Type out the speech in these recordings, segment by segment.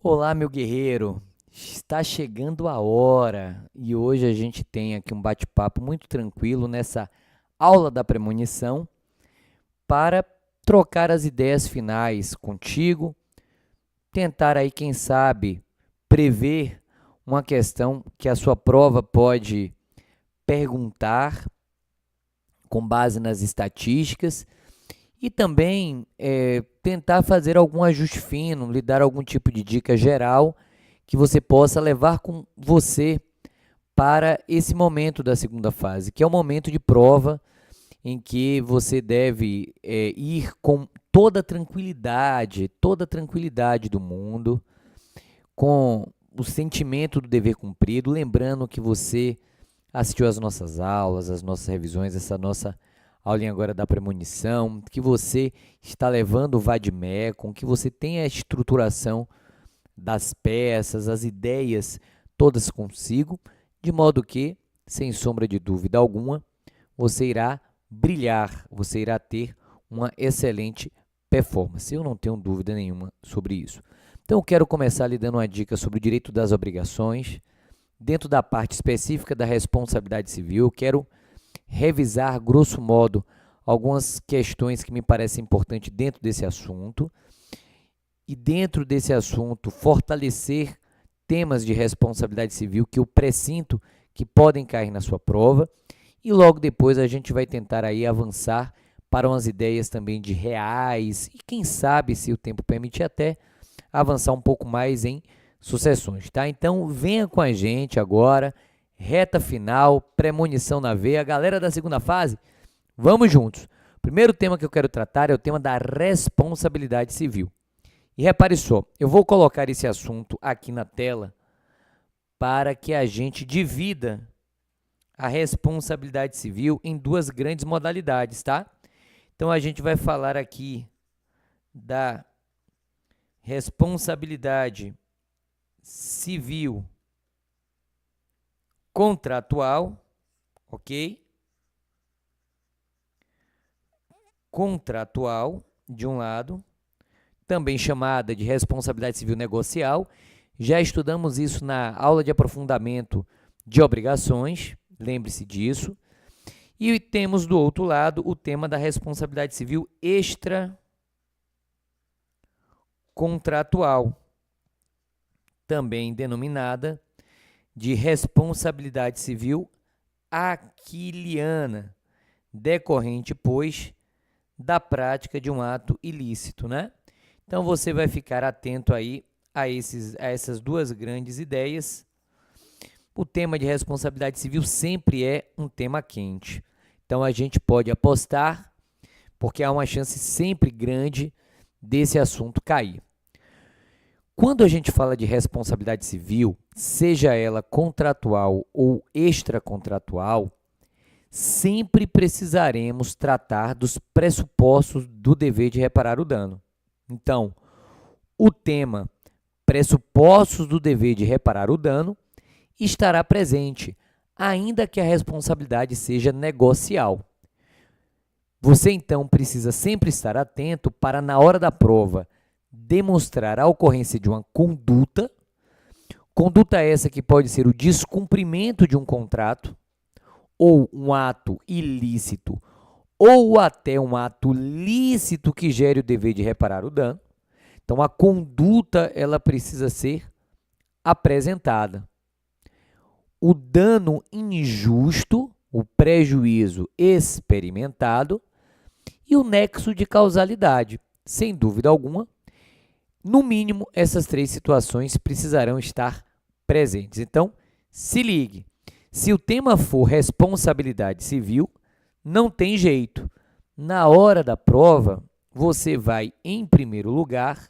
Olá, meu guerreiro. Está chegando a hora e hoje a gente tem aqui um bate-papo muito tranquilo nessa aula da premonição para trocar as ideias finais contigo, tentar aí, quem sabe, prever uma questão que a sua prova pode perguntar com base nas estatísticas e também tentar fazer algum ajuste fino, lhe dar algum tipo de dica geral que você possa levar com você para esse momento da segunda fase, que é o momento de prova em que você deve ir com toda a tranquilidade do mundo, com o sentimento do dever cumprido, lembrando que você assistiu às nossas aulas, às nossas revisões, essa nossa aulinha agora da premonição, que você está levando o vademecum, que você tem a estruturação das peças, as ideias todas consigo, de modo que, sem sombra de dúvida alguma, você irá brilhar, você irá ter uma excelente performance. Eu não tenho dúvida nenhuma sobre isso. Então, eu quero começar lhe dando uma dica sobre o direito das obrigações. Dentro da parte específica da responsabilidade civil, eu quero revisar, grosso modo, algumas questões que me parecem importantes dentro desse assunto e dentro desse assunto fortalecer temas de responsabilidade civil que eu pressinto que podem cair na sua prova e logo depois a gente vai tentar aí avançar para umas ideias também de reais e quem sabe, se o tempo permitir, até avançar um pouco mais em sucessões, tá? Então venha com a gente agora, reta final, premonição na veia, galera da segunda fase, vamos juntos. O primeiro tema que eu quero tratar é o tema da responsabilidade civil. E repare só, eu vou colocar esse assunto aqui na tela para que a gente divida a responsabilidade civil em duas grandes modalidades, tá? Então, a gente vai falar aqui da responsabilidade civil contratual, ok? Contratual, de um lado, também chamada de responsabilidade civil negocial. Já estudamos isso na aula de aprofundamento de obrigações, lembre-se disso. E temos do outro lado o tema da responsabilidade civil extracontratual, também denominada de responsabilidade civil aquiliana, decorrente, pois, da prática de um ato ilícito, né? Então, você vai ficar atento aí a essas duas grandes ideias. O tema de responsabilidade civil sempre é um tema quente. Então, a gente pode apostar, porque há uma chance sempre grande desse assunto cair. Quando a gente fala de responsabilidade civil, seja ela contratual ou extracontratual, sempre precisaremos tratar dos pressupostos do dever de reparar o dano. Então, o tema pressupostos do dever de reparar o dano estará presente, ainda que a responsabilidade seja negocial. Você, então, precisa sempre estar atento para, na hora da prova, demonstrar a ocorrência de uma conduta essa que pode ser o descumprimento de um contrato, ou um ato ilícito, ou até um ato lícito que gere o dever de reparar o dano. Então, a conduta ela precisa ser apresentada. O dano injusto, o prejuízo experimentado e o nexo de causalidade. Sem dúvida alguma, no mínimo, essas três situações precisarão estar presentes. Então, se ligue. Se o tema for responsabilidade civil, não tem jeito. Na hora da prova, você vai, em primeiro lugar,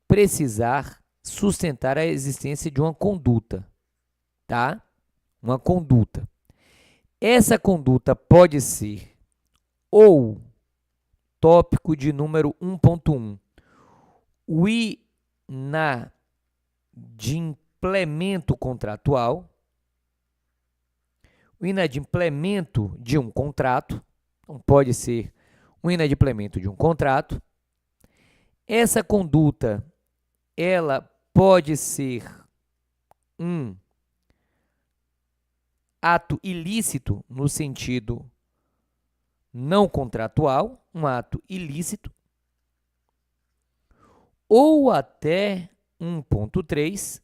precisar sustentar a existência de uma conduta, tá? Uma conduta. Essa conduta pode ser ou tópico de número 1.1, o inadimplemento contratual, o inadimplemento de um contrato, então pode ser o inadimplemento de um contrato. Essa conduta, ela pode ser um ato ilícito no sentido não contratual, um ato ilícito, ou até 1.3,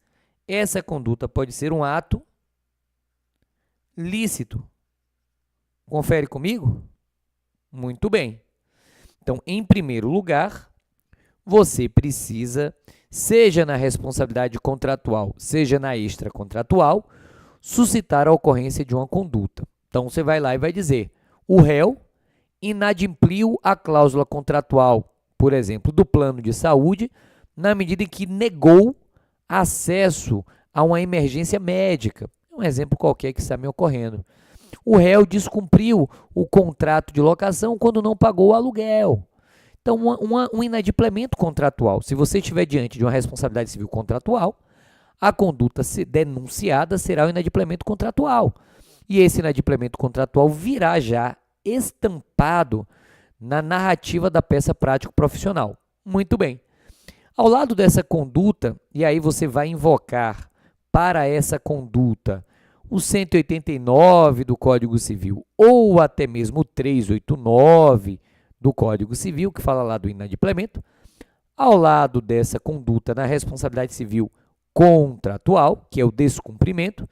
essa conduta pode ser um ato lícito. Confere comigo? Muito bem. Então, em primeiro lugar, você precisa, seja na responsabilidade contratual, seja na extracontratual, suscitar a ocorrência de uma conduta. Então, você vai lá e vai dizer, o réu inadimpliu a cláusula contratual, por exemplo, do plano de saúde, na medida em que negou acesso a uma emergência médica. Um exemplo qualquer que está me ocorrendo. O réu descumpriu o contrato de locação quando não pagou o aluguel. Então, um inadimplemento contratual. Se você estiver diante de uma responsabilidade civil contratual, a conduta denunciada será o inadimplemento contratual. E esse inadimplemento contratual virá já estampado na narrativa da peça prático-profissional. Muito bem. Ao lado dessa conduta, e aí você vai invocar para essa conduta o 189 do Código Civil ou até mesmo o 389 do Código Civil, que fala lá do inadimplemento, ao lado dessa conduta na responsabilidade civil contratual, que é o descumprimento,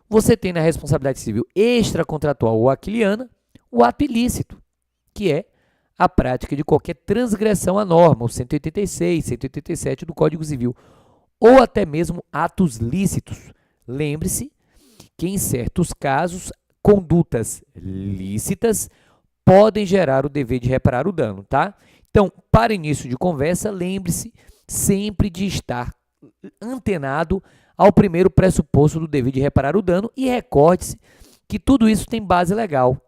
você tem na responsabilidade civil extracontratual ou aquiliana o ato ilícito, que é a prática de qualquer transgressão à norma, o 186, 187 do Código Civil, ou até mesmo atos lícitos. Lembre-se que, em certos casos, condutas lícitas podem gerar o dever de reparar o dano, tá? Então, para início de conversa, lembre-se sempre de estar antenado ao primeiro pressuposto do dever de reparar o dano e recorde-se que tudo isso tem base legal.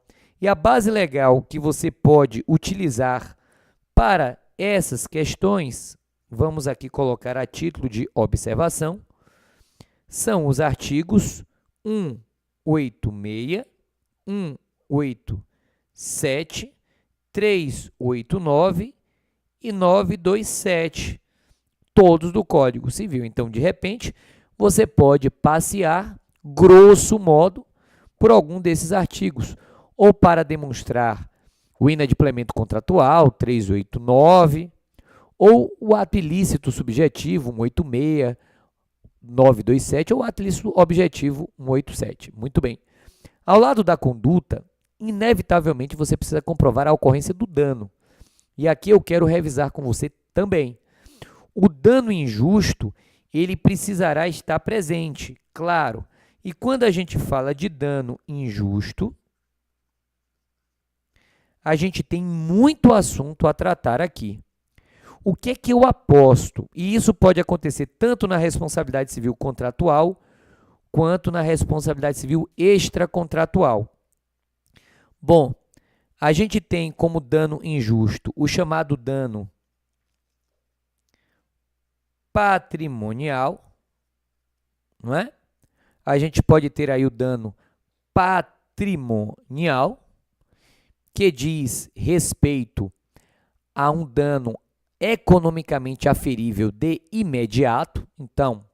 E a base legal que você pode utilizar para essas questões, vamos aqui colocar a título de observação, são os artigos 186, 187, 389 e 927, todos do Código Civil. Então, de repente, você pode passear, grosso modo, por algum desses artigos, ou para demonstrar o inadimplemento contratual, 389, ou o ato ilícito subjetivo, 186, 927, ou o ato ilícito objetivo, 187. Muito bem. Ao lado da conduta, inevitavelmente você precisa comprovar a ocorrência do dano. E aqui eu quero revisar com você também. O dano injusto, ele precisará estar presente, claro. E quando a gente fala de dano injusto, a gente tem muito assunto a tratar aqui. O que é que eu aposto? E isso pode acontecer tanto na responsabilidade civil contratual, quanto na responsabilidade civil extracontratual. Bom, a gente tem como dano injusto o chamado dano patrimonial, não é? A gente pode ter aí o dano patrimonial, que diz respeito a um dano economicamente aferível de imediato. Então,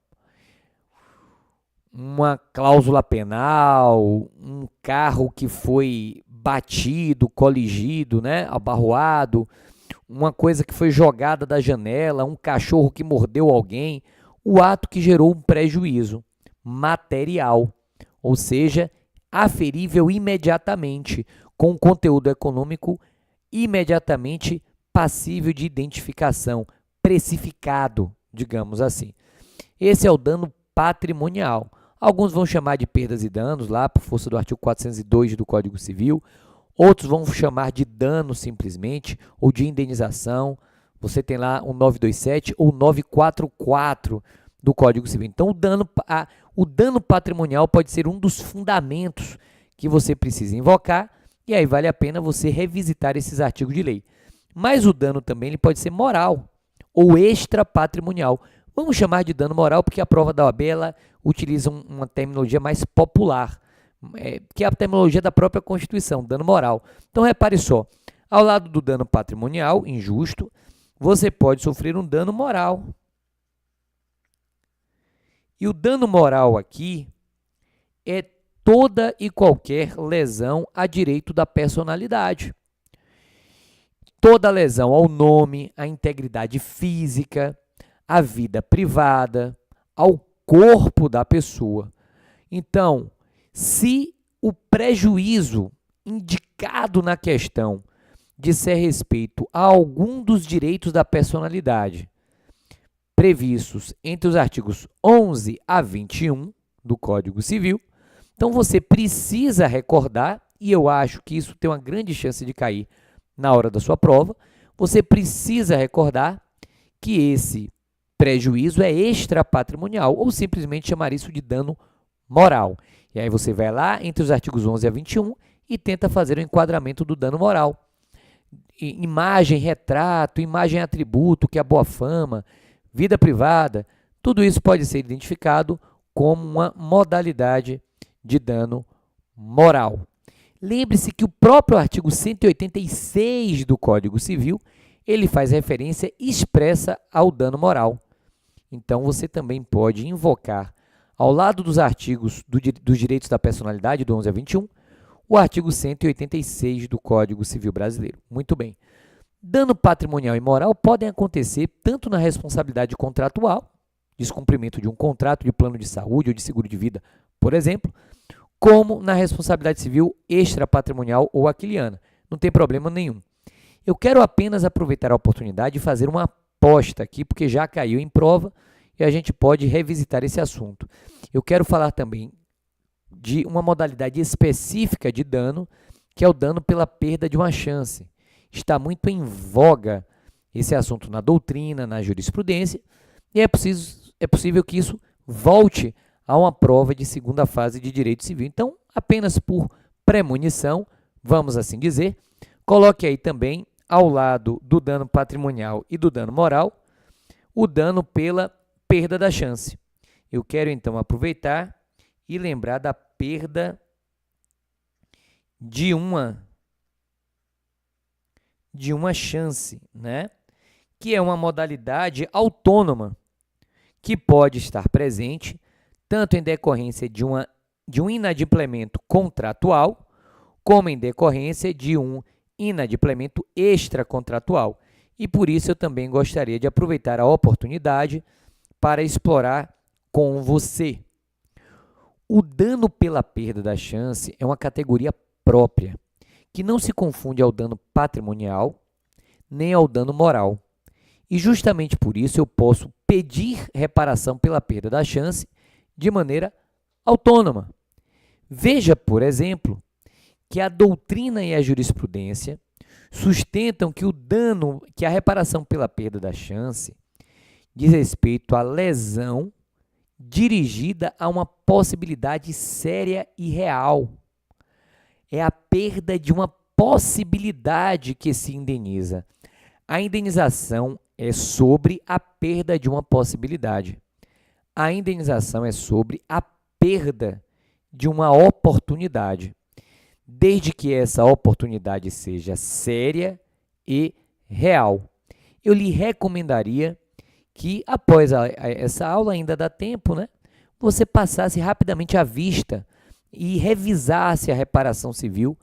uma cláusula penal, um carro que foi batido, coligido, né, abarroado, uma coisa que foi jogada da janela, um cachorro que mordeu alguém, o ato que gerou um prejuízo material, ou seja, aferível imediatamente, com conteúdo econômico imediatamente passível de identificação, precificado, digamos assim. Esse é o dano patrimonial. Alguns vão chamar de perdas e danos, lá por força do artigo 402 do Código Civil. Outros vão chamar de dano simplesmente, ou de indenização. Você tem lá o 927 ou 944 do Código Civil. Então, o dano patrimonial pode ser um dos fundamentos que você precisa invocar, e aí vale a pena você revisitar esses artigos de lei. Mas o dano também ele pode ser moral ou extrapatrimonial. Vamos chamar de dano moral porque a prova da OAB ela utiliza uma terminologia mais popular, que é a terminologia da própria Constituição, dano moral. Então, repare só, ao lado do dano patrimonial, injusto, você pode sofrer um dano moral. E o dano moral aqui é toda e qualquer lesão a direito da personalidade. Toda lesão ao nome, à integridade física, à vida privada, ao corpo da pessoa. Então, se o prejuízo indicado na questão disser respeito a algum dos direitos da personalidade previstos entre os artigos 11 a 21 do Código Civil, então você precisa recordar, e eu acho que isso tem uma grande chance de cair na hora da sua prova, você precisa recordar que esse prejuízo é extrapatrimonial, ou simplesmente chamar isso de dano moral. E aí você vai lá entre os artigos 11 a 21 e tenta fazer o enquadramento do dano moral. Imagem, retrato, imagem, atributo, que é a boa fama, vida privada, tudo isso pode ser identificado como uma modalidade de dano moral. Lembre-se que o próprio artigo 186 do Código Civil, ele faz referência expressa ao dano moral. Então, você também pode invocar, ao lado dos artigos dos direitos da personalidade, do 11 a 21, o artigo 186 do Código Civil Brasileiro. Muito bem. Dano patrimonial e moral podem acontecer tanto na responsabilidade contratual, descumprimento de um contrato de plano de saúde ou de seguro de vida, por exemplo, como na responsabilidade civil extrapatrimonial ou aquiliana. Não tem problema nenhum. Eu quero apenas aproveitar a oportunidade de fazer uma aposta aqui, porque já caiu em prova e a gente pode revisitar esse assunto. Eu quero falar também de uma modalidade específica de dano, que é o dano pela perda de uma chance. Está muito em voga esse assunto na doutrina, na jurisprudência, e é possível que isso volte a uma prova de segunda fase de direito civil. Então, apenas por premonição, vamos assim dizer, coloque aí também, ao lado do dano patrimonial e do dano moral, o dano pela perda da chance. Eu quero, então, aproveitar e lembrar da perda de uma chance, né? Que é uma modalidade autônoma que pode estar presente tanto em decorrência de um inadimplemento contratual, como em decorrência de um inadimplemento extracontratual. E por isso eu também gostaria de aproveitar a oportunidade para explorar com você. O dano pela perda da chance é uma categoria própria, que não se confunde ao dano patrimonial nem ao dano moral. E justamente por isso eu posso pedir reparação pela perda da chance de maneira autônoma. Veja, por exemplo, que a doutrina e a jurisprudência sustentam que a reparação pela perda da chance diz respeito à lesão dirigida a uma possibilidade séria e real. É a perda de uma possibilidade que se indeniza. A indenização é sobre a perda de uma possibilidade. A indenização é sobre a perda de uma oportunidade, desde que essa oportunidade seja séria e real. Eu lhe recomendaria que, após essa aula, ainda dá tempo, né? Você passasse rapidamente à vista e revisasse a reparação civil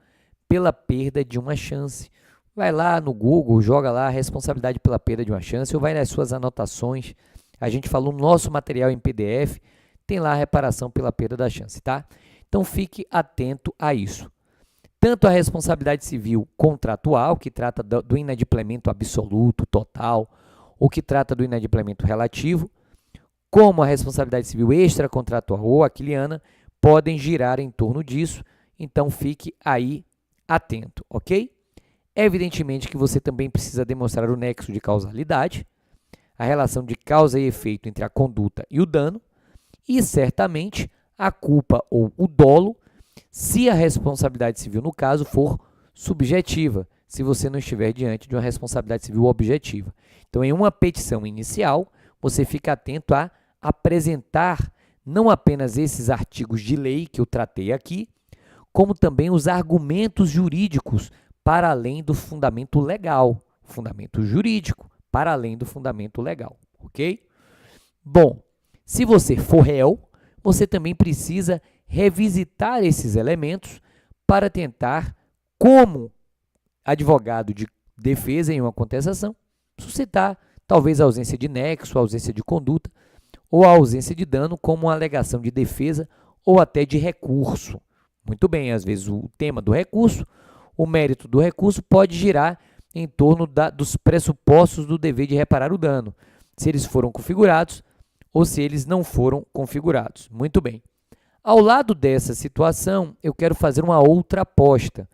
pela perda de uma chance. Vai lá no Google, joga lá a responsabilidade pela perda de uma chance, ou vai nas suas anotações. A gente falou no nosso material em PDF, tem lá a reparação pela perda da chance, tá? Então, fique atento a isso. Tanto a responsabilidade civil contratual, que trata do inadimplemento absoluto, total, ou que trata do inadimplemento relativo, como a responsabilidade civil extracontratual ou aquiliana, podem girar em torno disso, então fique aí atento, ok? Evidentemente que você também precisa demonstrar o nexo de causalidade, a relação de causa e efeito entre a conduta e o dano, e certamente a culpa ou o dolo, se a responsabilidade civil, no caso, for subjetiva, se você não estiver diante de uma responsabilidade civil objetiva. Então, em uma petição inicial, você fica atento a apresentar não apenas esses artigos de lei que eu tratei aqui, como também os argumentos jurídicos para além do fundamento legal, fundamento jurídico para além do fundamento legal, ok? Bom, Se você for réu, você também precisa revisitar esses elementos para tentar, como advogado de defesa em uma contestação, suscitar talvez a ausência de nexo, a ausência de conduta ou a ausência de dano como uma alegação de defesa ou até de recurso. Muito bem, às vezes o tema do recurso, o mérito do recurso pode girar em torno dos pressupostos do dever de reparar o dano, se eles foram configurados ou se eles não foram configurados. Muito bem. Ao lado dessa situação, eu quero fazer uma outra aposta.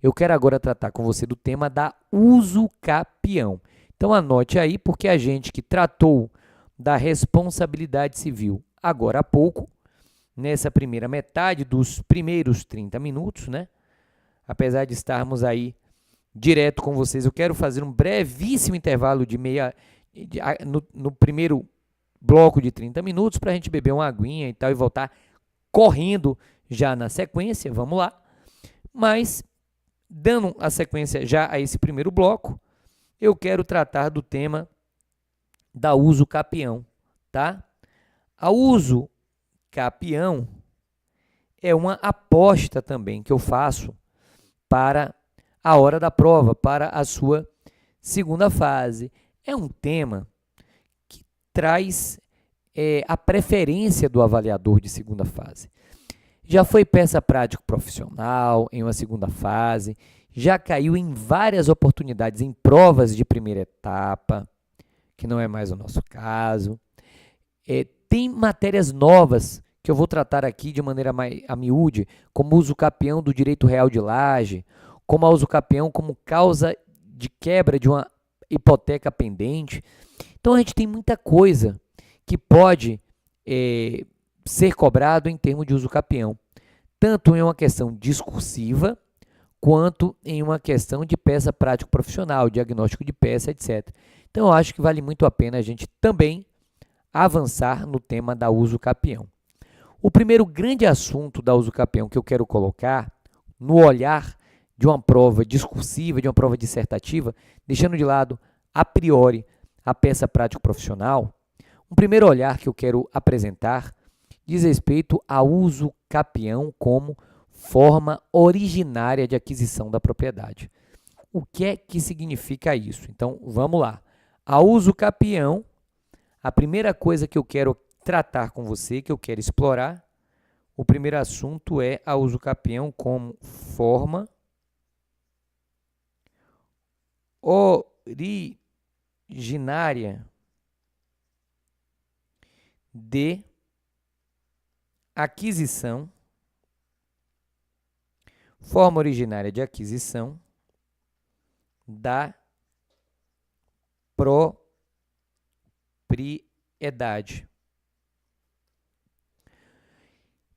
Eu quero agora tratar com você do tema da uso capião. Então, anote aí, porque a gente que tratou da responsabilidade civil agora há pouco, nessa primeira metade dos primeiros 30 minutos, né? Apesar de estarmos aí direto com vocês, eu quero fazer um brevíssimo intervalo no primeiro bloco de 30 minutos para a gente beber uma aguinha e tal e voltar correndo já na sequência, vamos lá. Mas, dando a sequência já a esse primeiro bloco, eu quero tratar do tema da uso capião, tá? A uso capião é uma aposta também que eu faço para a hora da prova, para a sua segunda fase. É um tema que traz a preferência do avaliador de segunda fase. Já foi peça prático profissional em uma segunda fase, já caiu em várias oportunidades em provas de primeira etapa, que não é mais o nosso caso. Tem matérias novas que eu vou tratar aqui de maneira mais a miúde, como uso capião do direito real de laje, como a uso capião como causa de quebra de uma hipoteca pendente. Então, a gente tem muita coisa que pode ser cobrado em termos de uso capião, tanto em uma questão discursiva, quanto em uma questão de peça prático profissional, diagnóstico de peça, etc. Então, eu acho que vale muito a pena a gente também avançar no tema da uso capião. O primeiro grande assunto da uso capião que eu quero colocar no olhar de uma prova discursiva, de uma prova dissertativa, deixando de lado, a priori, a peça prático profissional, um primeiro olhar que eu quero apresentar diz respeito ao uso capião como forma originária de aquisição da propriedade. O que é que significa isso? Então, vamos lá. A uso capião, a primeira coisa que eu quero tratar com você, que eu quero explorar, o primeiro assunto é a uso capião como forma originária de aquisição, da propriedade.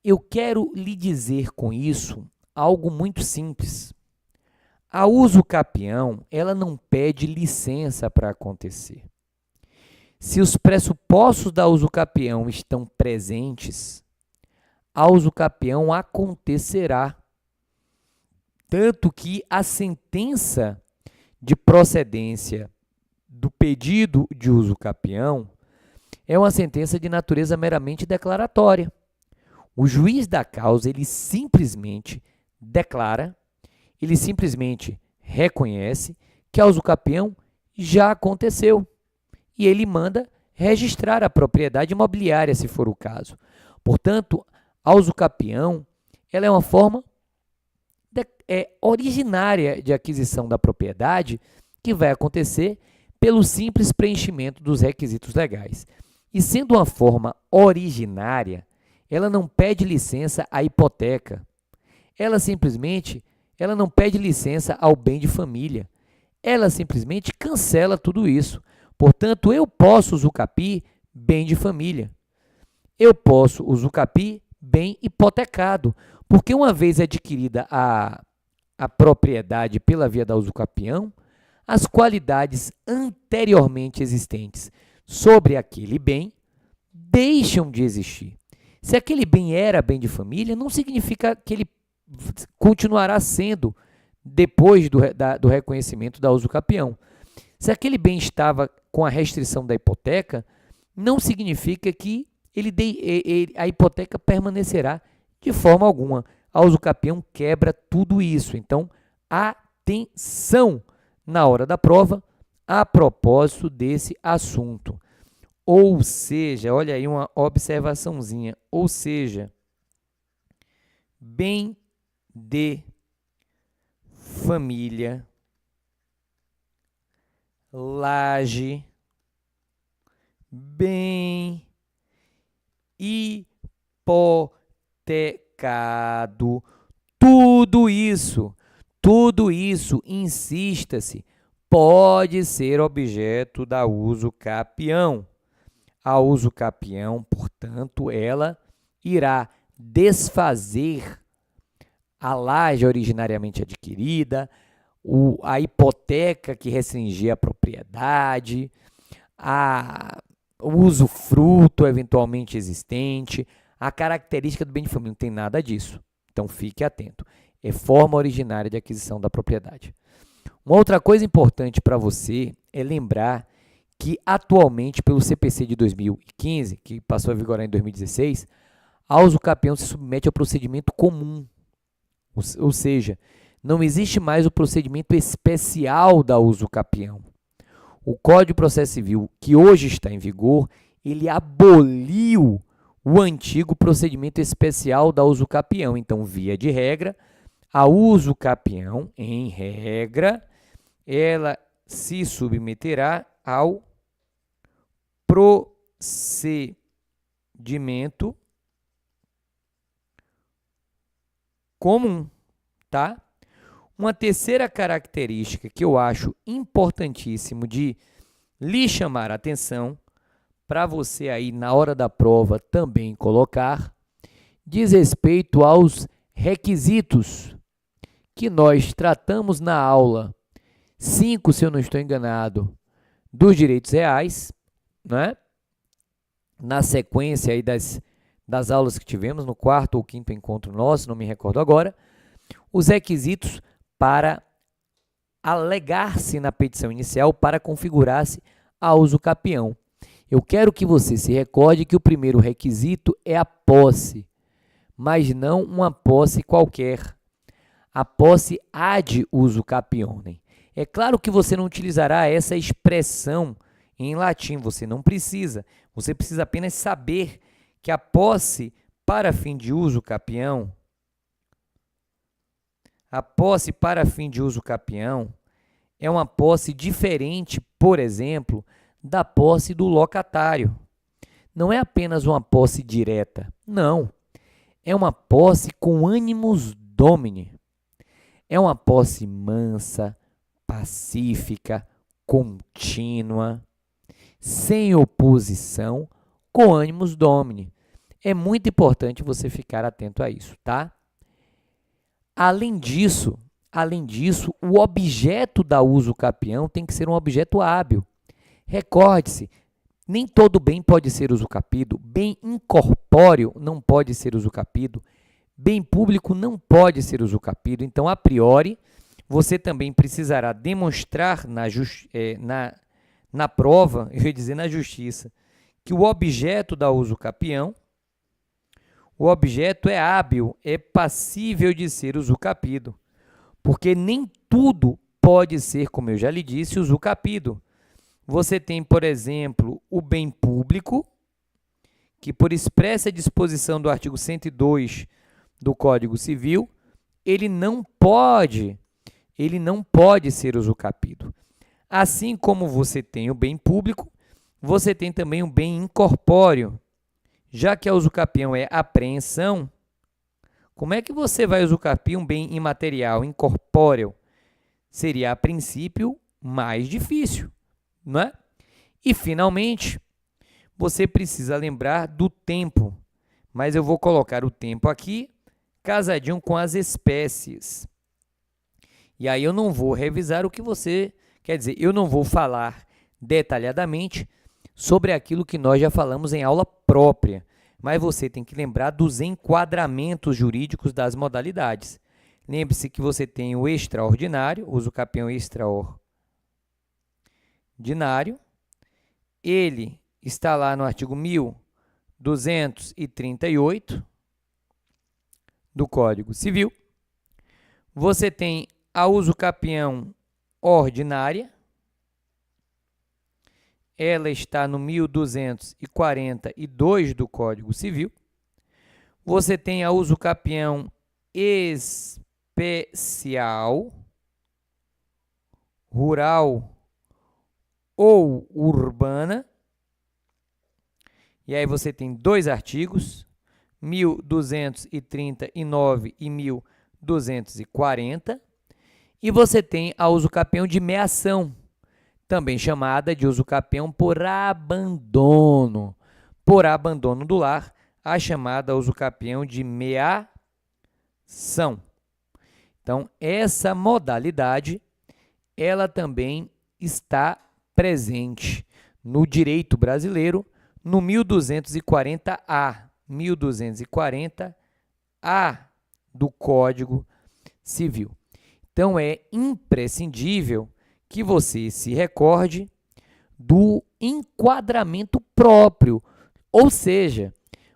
Eu quero lhe dizer com isso algo muito simples. A uso capião, ela não pede licença para acontecer. Se os pressupostos da uso capião estão presentes, a uso capião acontecerá. Tanto que a sentença de procedência do pedido de uso capião é uma sentença de natureza meramente declaratória. O juiz da causa, ele simplesmente declara, ele simplesmente reconhece que a uso capião já aconteceu e ele manda registrar a propriedade imobiliária, se for o caso. Portanto, a uso capião, ela é uma forma originária de aquisição da propriedade que vai acontecer pelo simples preenchimento dos requisitos legais. E sendo uma forma originária, ela não pede licença à hipoteca. Ela não pede licença ao bem de família. Ela simplesmente cancela tudo isso. Portanto, eu posso usucapiar bem de família. Eu posso usucapiar bem hipotecado, porque uma vez adquirida a propriedade pela via da usucapião, as qualidades anteriormente existentes sobre aquele bem deixam de existir. Se aquele bem era bem de família, não significa que ele continuará sendo depois do reconhecimento da usucapião. Se aquele bem estava com a restrição da hipoteca, não significa que a hipoteca permanecerá de forma alguma. A usucapião quebra tudo isso. Então, atenção na hora da prova a propósito desse assunto. Ou seja, olha aí uma observaçãozinha, ou seja, bem de família, laje, bem hipotecado, tudo isso, insista-se, pode ser objeto da usucapião. A usucapião, portanto, ela irá desfazer a laje originariamente adquirida, a hipoteca que restringia a propriedade, o usufruto eventualmente existente, a característica do bem de família. Não tem nada disso. Então, fique atento. É forma originária de aquisição da propriedade. Uma outra coisa importante para você é lembrar que atualmente, pelo CPC de 2015, que passou a vigorar em 2016, a usucapião se submete ao procedimento comum, ou seja, não existe mais o procedimento especial da usucapião. O Código de Processo Civil, que hoje está em vigor, ele aboliu o antigo procedimento especial da usucapião. Então, via de regra, a usucapião, em regra, ela se submeterá ao procedimento comum, tá? Uma terceira característica que eu acho importantíssimo de lhe chamar a atenção, para você aí na hora da prova também colocar, diz respeito aos requisitos que nós tratamos na aula 5, se eu não estou enganado, dos direitos reais, né? Na sequência aí das aulas que tivemos, no 4º ou 5º encontro nosso, não me recordo agora, os requisitos para alegar-se na petição inicial para configurar-se a usucapião. Eu quero que você se recorde que o primeiro requisito é a posse, mas não uma posse qualquer. A posse ad usucapione. É claro que você não utilizará essa expressão em latim, você não precisa. Você precisa apenas saber que a posse para fim de usucapião, é uma posse diferente, por exemplo, da posse do locatário. Não é apenas uma posse direta, não. É uma posse com animus domini. É uma posse mansa, pacífica, contínua, sem oposição, com animus domini. É muito importante você ficar atento a isso, tá? Além disso, o objeto da usucapião tem que ser um objeto hábil. Recorde-se, nem todo bem pode ser usucapido, bem incorpóreo não pode ser usucapido, bem público não pode ser usucapido. Então, a priori, você também precisará demonstrar na prova, eu ia dizer na justiça, que o objeto da usucapião, o objeto é hábil, é passível de ser usucapido, porque nem tudo pode ser, como eu já lhe disse, usucapido. Você tem, por exemplo, o bem público, que por expressa disposição do artigo 102 do Código Civil, ele não pode ser usucapido. Assim como você tem o bem público, você tem também o bem incorpóreo. Já que a usucapião é apreensão, como é que você vai usucapiar um bem imaterial, incorpóreo? Seria, a princípio, mais difícil, não é? E, finalmente, você precisa lembrar do tempo, mas eu vou colocar o tempo aqui casadinho com as espécies. E aí eu não vou revisar o que você... Quer dizer, eu não vou falar detalhadamente sobre aquilo que nós já falamos em aula própria, mas você tem que lembrar dos enquadramentos jurídicos das modalidades. Lembre-se que você tem o extraordinário, usucapião extraordinário, ele está lá no artigo 1000, 1238 do Código Civil. Você tem a usucapião ordinária. Ela está no 1242 do Código Civil. Você tem a usucapião especial, rural ou urbana. E aí você tem dois artigos, 1239 e 1240. E você tem a usucapião de meação, também chamada de usucapião por abandono. Por abandono do lar, a chamada usucapião de meação. Então, essa modalidade, ela também está presente no direito brasileiro, no 1240-A, 1240-A do Código Civil. Então, é imprescindível que você se recorde do enquadramento próprio, ou seja,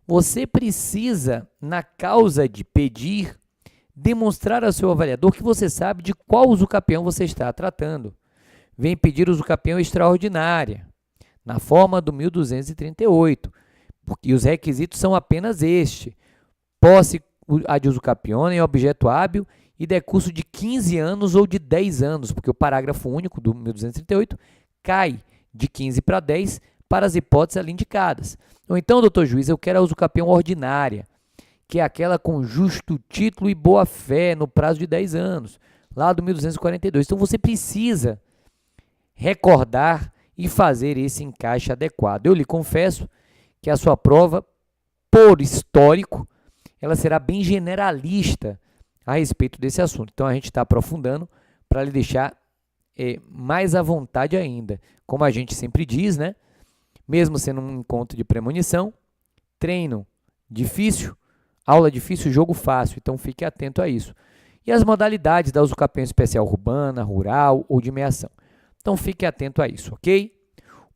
você precisa, na causa de pedir, demonstrar ao seu avaliador que você sabe de qual usucapião você está tratando. Vem pedir usucapião extraordinária, na forma do 1238, porque os requisitos são apenas este: posse ad usucapione em objeto hábil e decurso de 15 anos ou de 10 anos, porque o parágrafo único do 1238 cai de 15 para 10 para as hipóteses ali indicadas. Ou então, doutor juiz, eu quero a usucapião ordinária, que é aquela com justo título e boa-fé no prazo de 10 anos, lá do 1242. Então, você precisa recordar e fazer esse encaixe adequado. Eu lhe confesso que a sua prova, por histórico, ela será bem generalista a respeito desse assunto. Então, a gente está aprofundando para lhe deixar mais à vontade ainda. Como a gente sempre diz, né? Mesmo sendo um encontro de premonição, treino difícil, aula difícil, jogo fácil. Então, fique atento a isso. E as modalidades da usucapião especial urbana, rural ou de meação. Então, fique atento a isso, ok?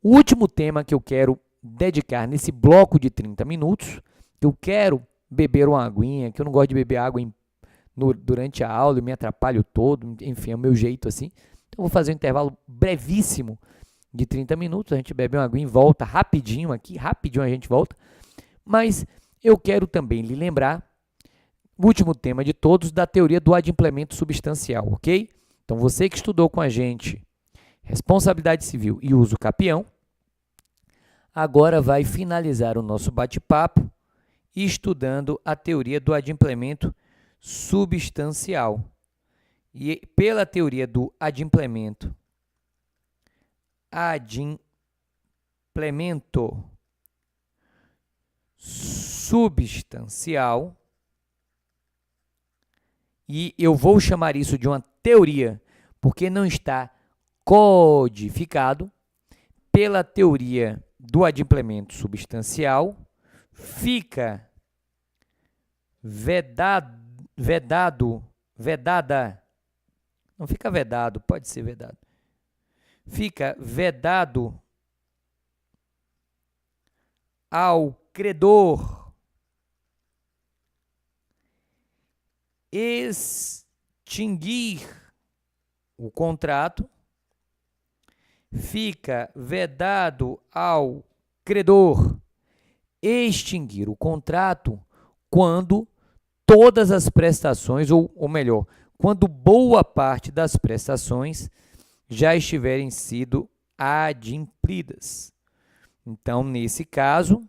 O último tema que eu quero dedicar nesse bloco de 30 minutos, eu quero beber uma aguinha, que eu não gosto de beber água durante a aula, eu me atrapalho todo, enfim, é o meu jeito assim. Então, vou fazer um intervalo brevíssimo de 30 minutos, a gente bebe uma aguinha e volta rapidinho aqui, rapidinho a gente volta. Mas eu quero também lhe lembrar, o último tema de todos, da teoria do adimplemento substancial, ok? Então, você que estudou com a gente responsabilidade civil e usucapião, agora vai finalizar o nosso bate-papo estudando a teoria do adimplemento substancial. E pela teoria do adimplemento substancial, e eu vou chamar isso de uma teoria porque não está codificado. Pela teoria do adimplemento substancial, fica vedada, não fica vedado, pode ser vedado, fica vedado ao credor extinguir o contrato, fica vedado ao credor extinguir o contrato quando todas as prestações, ou melhor, quando boa parte das prestações já estiverem sido adimplidas. Então, nesse caso,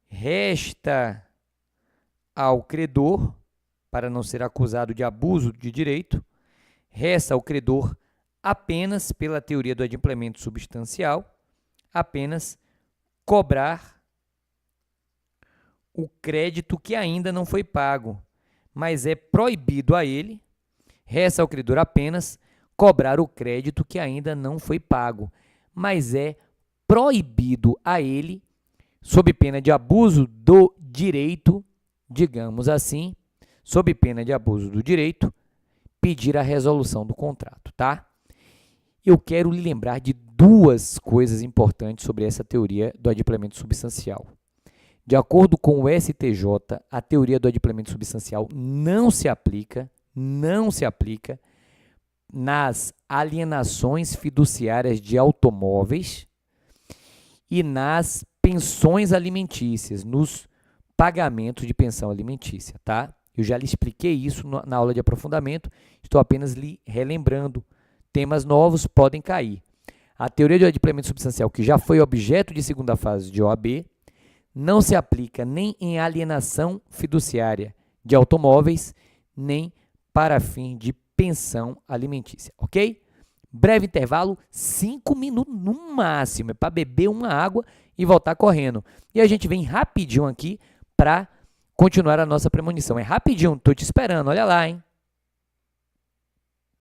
resta ao credor, para não ser acusado de abuso de direito, resta ao credor apenas, pela teoria do adimplemento substancial, apenas cobrar o crédito que ainda não foi pago, mas é proibido a ele, resta ao credor apenas cobrar o crédito que ainda não foi pago, mas é proibido a ele, sob pena de abuso do direito, digamos assim, sob pena de abuso do direito, pedir a resolução do contrato, tá? Eu quero lhe lembrar de duas coisas importantes sobre essa teoria do adimplemento substancial. De acordo com o STJ, a teoria do adimplemento substancial não se aplica nas alienações fiduciárias de automóveis e nas pensões alimentícias, nos pagamentos de pensão alimentícia, tá? Eu já lhe expliquei isso na aula de aprofundamento, estou apenas lhe relembrando. Temas novos podem cair. A teoria do adimplemento substancial, que já foi objeto de segunda fase de OAB, não se aplica nem em alienação fiduciária de automóveis, nem para fim de pensão alimentícia, ok? Breve intervalo, 5 minutos no máximo, é para beber uma água e voltar correndo. E a gente vem rapidinho aqui para continuar a nossa premonição. É rapidinho, estou te esperando, olha lá, hein?